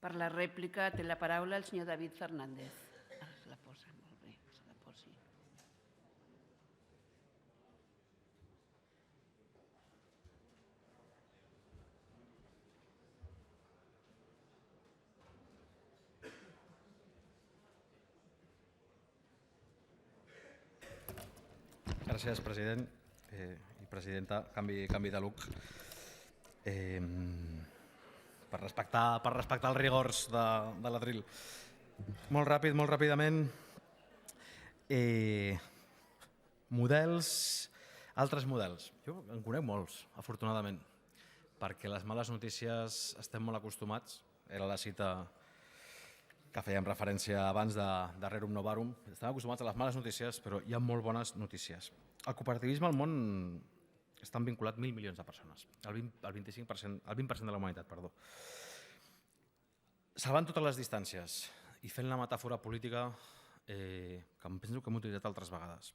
Per la rèplica té la paraula el senyor David Fernández. Se la posa, molt bé, se la posi. Gràcies, president i presidenta. Canvi de look. Per respectar els rigors de l'atril. Molt ràpid, molt ràpidament. Models, altres models. Jo en conec molts, afortunadament, perquè les males notícies estem molt acostumats. Era la cita que fèiem referència abans de Rerum Novarum. Estem acostumats a les males notícies, però hi ha molt bones notícies. El cooperativisme al món estan vinculat 1.000 milions de persones, el 20% de la humanitat, perdó. Salvant totes les distàncies i fent la metàfora política que em penso que hem utilitzat altres vegades,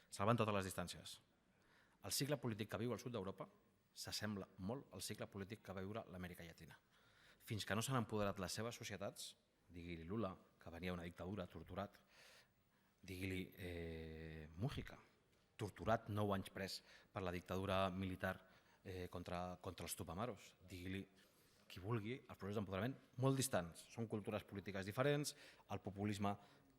salvant totes les distàncies, el cicle polític que viu al sud d'Europa s'assembla molt al cicle polític que va viure l'Amèrica Llatina. Fins que no s'han empoderat les seves societats, digui-li Lula, que venia una dictadura, torturat, digui-li Mújica, torturat 9 anys pres per la dictadura militar contra els Tupamaros, digui-li qui vulgui, els processos d'empoderament molt distants. Són cultures polítiques diferents, el populisme,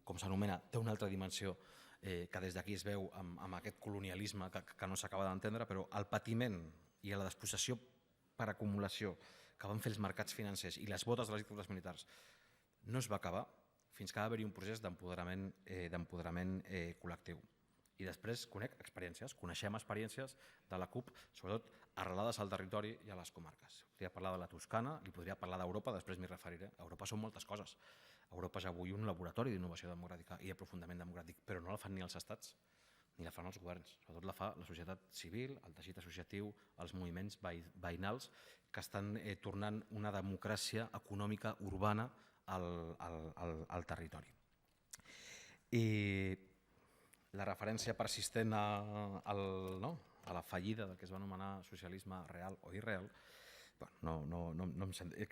com s'anomena, té una altra dimensió que des d'aquí es veu amb aquest colonialisme que no s'acaba d'entendre, però el patiment i la despossessió per acumulació que van fer els mercats financers i les botes de les dictadures militars no es va acabar fins que va haver-hi un procés d'empoderament col·lectiu. I després coneixem experiències de la CUP, sobretot arrelades al territori i a les comarques. Podria parlar de la Toscana, li podria parlar d'Europa, després m'hi referiré. Europa són moltes coses. Europa és avui un laboratori d'innovació democràtica i d'aprofundiment democràtic, però no la fan ni els estats ni la fan els governs. Sobretot la fa la societat civil, el teixit associatiu, els moviments veïnals que estan tornant una democràcia econòmica urbana al territori. I la referència persistent a la fallida del que es va anomenar socialisme real o irreal,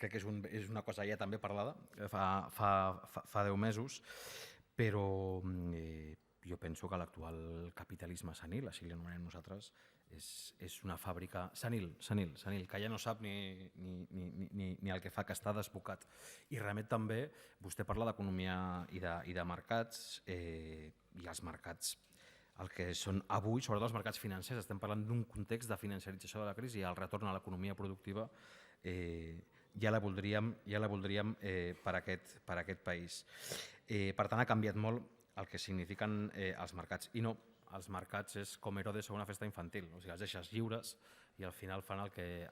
crec que és una cosa ja també parlada fa 10 mesos, però jo penso que l'actual capitalisme senil, així l'anomenem nosaltres, és una fàbrica senil, que ja no sap ni el que fa, que està desbocat. I remet també, vostè parla d'economia i de mercats, i els mercats, el que són avui, sobretot els mercats financers, estem parlant d'un context de financiarització de la crisi i el retorn a l'economia productiva ja la voldríem per aquest país. Per tant, ha canviat molt el que signifiquen els mercats. I no, els mercats és com Herodes a una festa infantil, o sigui, els deixes lliures i al final fan el que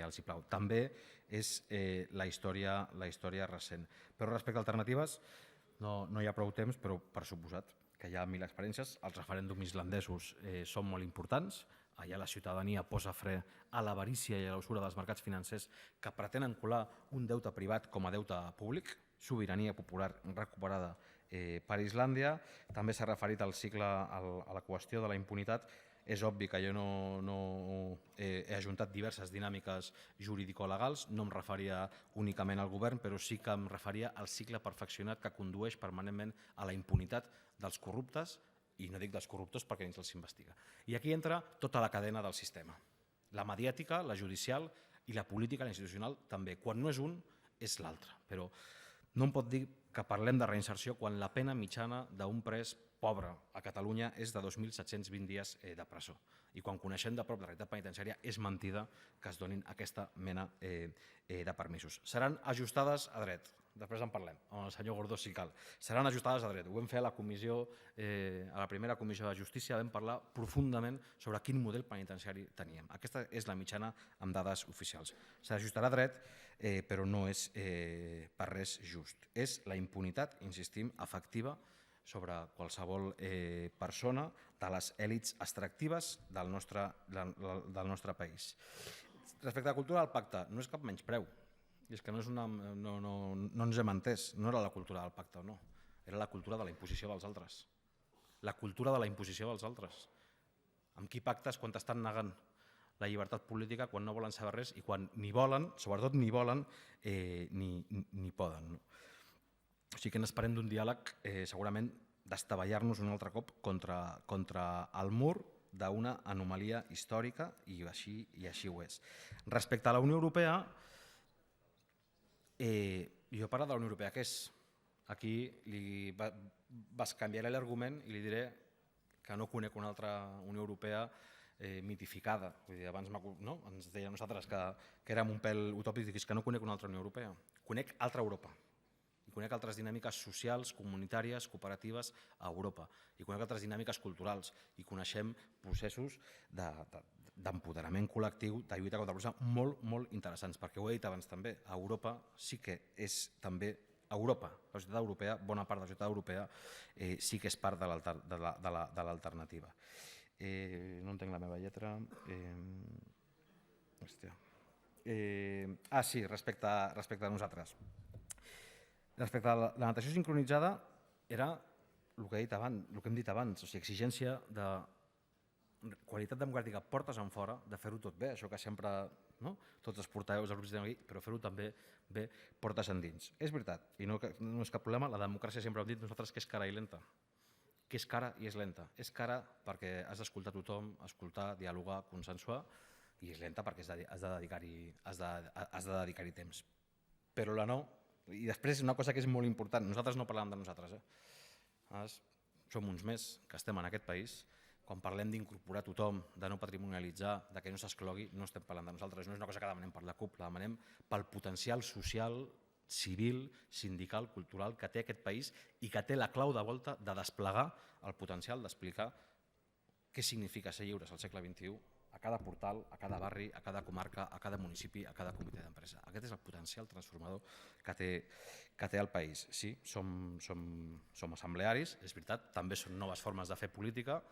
els hi plau. També és la història recent. Però respecte a alternatives, no hi ha prou temps, però per suposat que hi ha 1.000 experiències. Els referèndums islandesos són molt importants. Allà la ciutadania posa fre a l'avarícia i a l'usura dels mercats financers que pretenen colar un deute privat com a deute públic, sobirania popular recuperada per Islàndia. També s'ha referit al cicle, a la qüestió de la impunitat. És obvi que jo no he ajuntat diverses dinàmiques jurídico-legals, no em referia únicament al govern, però sí que em referia al cicle perfeccionat que condueix permanentment a la impunitat dels corruptes, i no dic dels corruptors perquè ni se'ls investiga. I aquí entra tota la cadena del sistema. La mediàtica, la judicial i la política, la institucional també. Quan no és un, és l'altre. Però no em pot dir que parlem de reinserció quan la pena mitjana d'un pres pobre a Catalunya és de 2.720 dies de presó. I quan coneixem de prop la realitat penitenciària és mentida que es donin aquesta mena de permisos. Seran ajustades a dret. Després en parlem, amb el senyor Gordó si cal. Seran ajustades a dret. Ho vam fer a la primera comissió de justícia, vam parlar profundament sobre quin model penitenciari teníem. Aquesta és la mitjana amb dades oficials. S'ajustarà a dret, però no és per res just. És la impunitat, insistim, efectiva sobre qualsevol persona de les èlits extractives del nostre país. Respecte a la cultura del pacte, no és cap menyspreu. I és que no ens hem entès, no era la cultura del pacte o no, era la cultura de la imposició dels altres. La cultura de la imposició dels altres. Amb qui pactes quan t'estan negant la llibertat política quan no volen saber res i quan ni volen, sobretot ni volen, ni poden. No? O sigui que n'esperem d'un diàleg segurament d'estavellar-nos un altre cop contra el mur d'una anomalia històrica i així ho és. Respecte a la Unió Europea, jo he parlat de la Unió Europea, què és? Aquí li canviaré l'argument i li diré que no conec una altra Unió Europea mitificada. Vull dir, abans ens deia nosaltres que érem un pèl utòpics, que no conec una altra Unió Europea. Conec altra Europa. I conec altres dinàmiques socials, comunitàries, cooperatives a Europa. I conec altres dinàmiques culturals. I coneixem processos d'empoderament col·lectiu, de lluita contra la pobresa, molt, molt interessants. Perquè ho he dit abans també, Europa sí que és també Europa. La societat europea, bona part de la societat europea, sí que és part de l'alternativa. No entenc la meva lletra. Sí, respecte a nosaltres. Respecte a la natació sincronitzada, era el que hem dit abans, o sigui, exigència de qualitat democràtica portes en fora, de fer-ho tot bé, això que sempre tots els portaveus dels grups diuen aquí, però fer-ho també bé portes endins. És veritat, i no és cap problema, la democràcia sempre hem dit nosaltres que és cara i lenta, que és cara i és lenta. És cara perquè has d'escoltar tothom, escoltar, dialogar, consensuar, i és lenta perquè has de dedicar-hi temps. Però la no. I després una cosa que és molt important, nosaltres no parlem de nosaltres, som uns més que estem en aquest país, quan parlem d'incorporar tothom, de no patrimonialitzar, de que no s'exclogui, no estem parlant de nosaltres, no és una cosa que demanem per la CUP, la demanem pel potencial social, civil, sindical, cultural que té aquest país i que té la clau de volta de desplegar el potencial d'explicar què significa ser lliures al segle XXI a cada portal, a cada barri, a cada comarca, a cada municipi, a cada comitè d'empresa. Aquest és el potencial transformador que té el país. Sí, som assemblearis, és veritat, també són noves formes de fer política.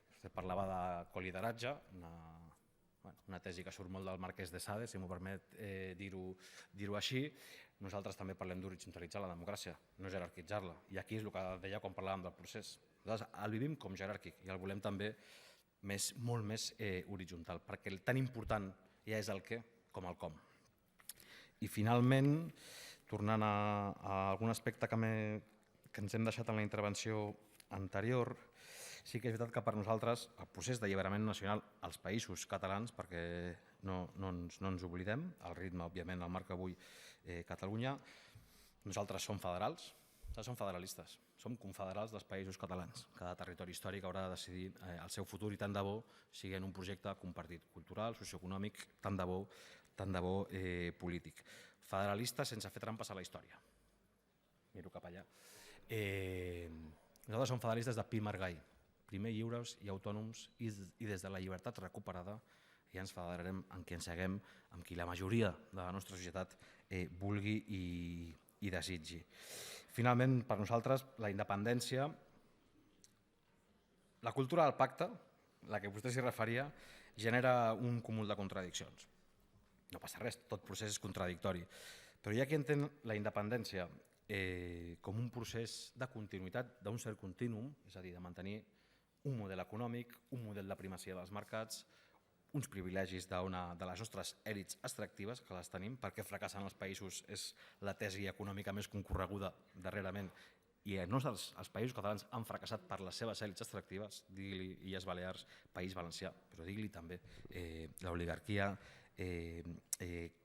Vostè parlava de colideratge, una tesi que surt molt del Marquès de Sade, si m'ho permet dir-ho així. Nosaltres també parlem d'horitzontalitzar la democràcia, no jerarquitzar-la. I aquí és el que deia quan parlàvem del procés. Nosaltres el vivim com jeràrquic i el volem també molt més horitzontal, perquè el tan important ja és el què com el com. I finalment, tornant a algun aspecte que ens hem deixat en la intervenció anterior, sí que és veritat que per nosaltres el procés d'alliberament nacional als països catalans, perquè no ens oblidem, el ritme, òbviament, el marca avui Catalunya, nosaltres som federals, som federalistes, som confederals dels països catalans. Cada territori històric haurà de decidir el seu futur i tant de bo sigui en un projecte compartit, cultural, socioeconòmic, tant de bo polític. Federalistes sense fer trampes a la història. Miro cap allà. Nosaltres som federalistes de pi i margall, primer lliures i autònoms i des de la llibertat recuperada ja ens federarem amb qui ens haguem, amb qui la majoria de la nostra societat vulgui i desitgi. Finalment, per nosaltres, la independència, la cultura del pacte, la que vostè s'hi referia, genera un cúmul de contradiccions. No passa res, tot procés és contradictori. Però hi ha qui entén la independència com un procés de continuïtat d'un cert contínuum, és a dir, de mantenir un model econòmic, un model de primacia dels mercats, uns privilegis de les nostres èlits extractives, que les tenim, perquè fracassen els països és la tesi econòmica més concorreguda darrerament, i els països catalans han fracassat per les seves èlits extractives, digui-li Illes Balears, País Valencià, però digui-li també l'oligarquia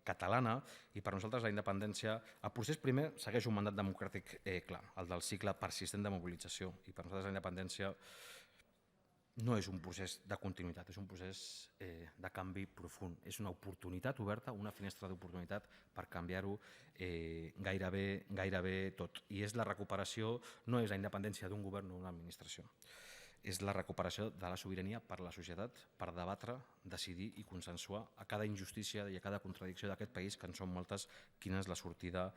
catalana, i per nosaltres la independència, el procés primer segueix un mandat democràtic clar, el del cicle persistent de mobilització, i per nosaltres la independència no és un procés de continuïtat, és un procés de canvi profund. És una oportunitat oberta, una finestra d'oportunitat per canviar-ho gairebé tot. I és la recuperació, no és la independència d'un govern o d'una administració, és la recuperació de la sobirania per a la societat, per debatre, decidir i consensuar a cada injustícia i a cada contradicció d'aquest país, que en són moltes, quina és la sortida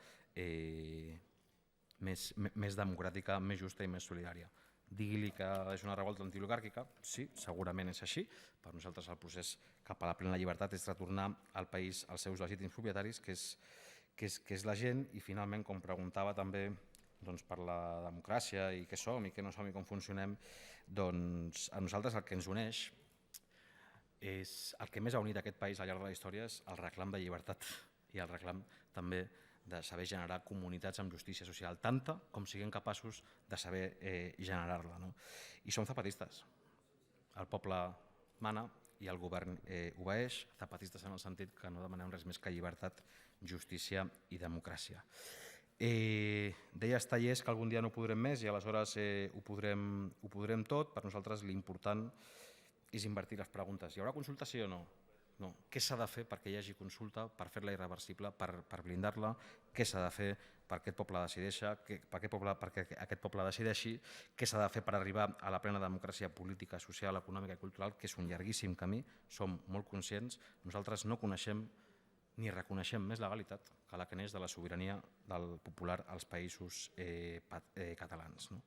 més democràtica, més justa i més solidària. Digui-li que és una revolta antioligàrquica, sí, segurament és així. Per nosaltres el procés cap a la plena llibertat és retornar al país als seus legítims propietaris, que és la gent, i finalment, com preguntava també per la democràcia i què som i què no som i com funcionem, doncs a nosaltres el que ens uneix el que més ha unit aquest país al llarg de la història és el reclam de llibertat i el reclam també de saber generar comunitats amb justícia social, tanta com siguem capaços de saber generar-la. No? I som zapatistes. El poble mana i el govern obeeix, zapatistes en el sentit que no demanem res més que llibertat, justícia i democràcia. Deia Estallés que algun dia no ho podrem més i aleshores ho podrem tot. Per nosaltres l'important és invertir les preguntes. Hi haurà consulta sí o no? No. Què s'ha de fer perquè hi hagi consulta, per fer-la irreversible, per blindar-la? Què s'ha de fer perquè aquest poble decideixi? Perquè aquest poble decideixi? Què s'ha de fer per arribar a la plena democràcia política, social, econòmica i cultural, que és un llarguíssim camí, som molt conscients. Nosaltres no coneixem ni reconeixem més legalitat que la que neix de la sobirania del popular als països catalans. No?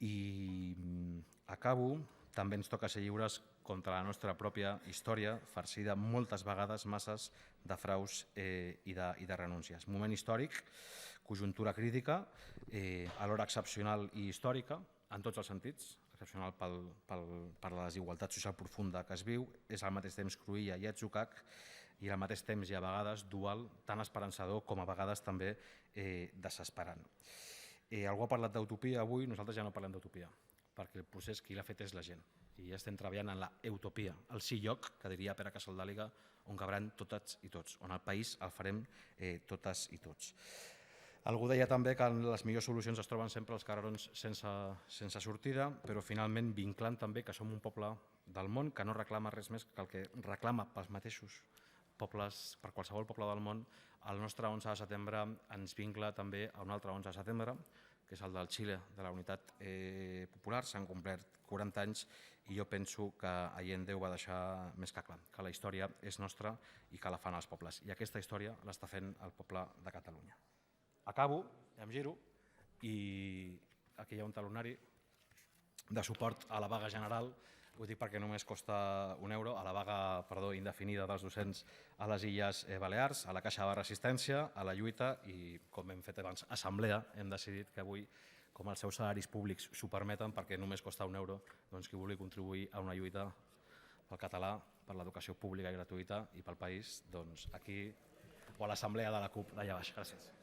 I acabo. També ens toca ser lliures contra la nostra pròpia història, farcida moltes vegades, masses de fraus i de renúncies. Moment històric, conjuntura crítica, alhora excepcional i històrica, en tots els sentits, excepcional per la desigualtat social profunda que es viu, és al mateix temps cruïlla i atzucac, i al mateix temps i a vegades dual, tan esperançador com a vegades també desesperant. Algú ha parlat d'utopia avui, nosaltres ja no parlem d'utopia, perquè el procés qui l'ha fet és la gent. I ja estem treballant en la utopia, el sí lloc, que diria Pere Casaldàliga, on cabran totes i tots, on el país el farem totes i tots. Algú deia també que les millors solucions es troben sempre als carrerons sense sortida, però finalment vinclant també que som un poble del món que no reclama res més que el que reclama pels mateixos pobles, per qualsevol poble del món. El nostre 11 de setembre ens vincla també a un altre 11 de setembre, que és el del Xile de la Unitat Popular. S'han complert 40 anys i jo penso que Allende ho va deixar més que clar, que la història és nostra i que la fan els pobles. I aquesta història l'està fent el poble de Catalunya. Acabo, em giro, i aquí hi ha un talonari de suport a la vaga general. Ho dic perquè només costa €1, a la vaga indefinida dels docents a les Illes Balears, a la Caixa de Resistència, a la lluita i, com hem fet abans, assemblea, hem decidit que avui, com els seus salaris públics s'ho permeten, perquè només costa €1, doncs qui vulgui contribuir a una lluita pel català, per l'educació pública i gratuïta i pel país, doncs aquí o a l'assemblea de la CUP d'allà baix. Gràcies.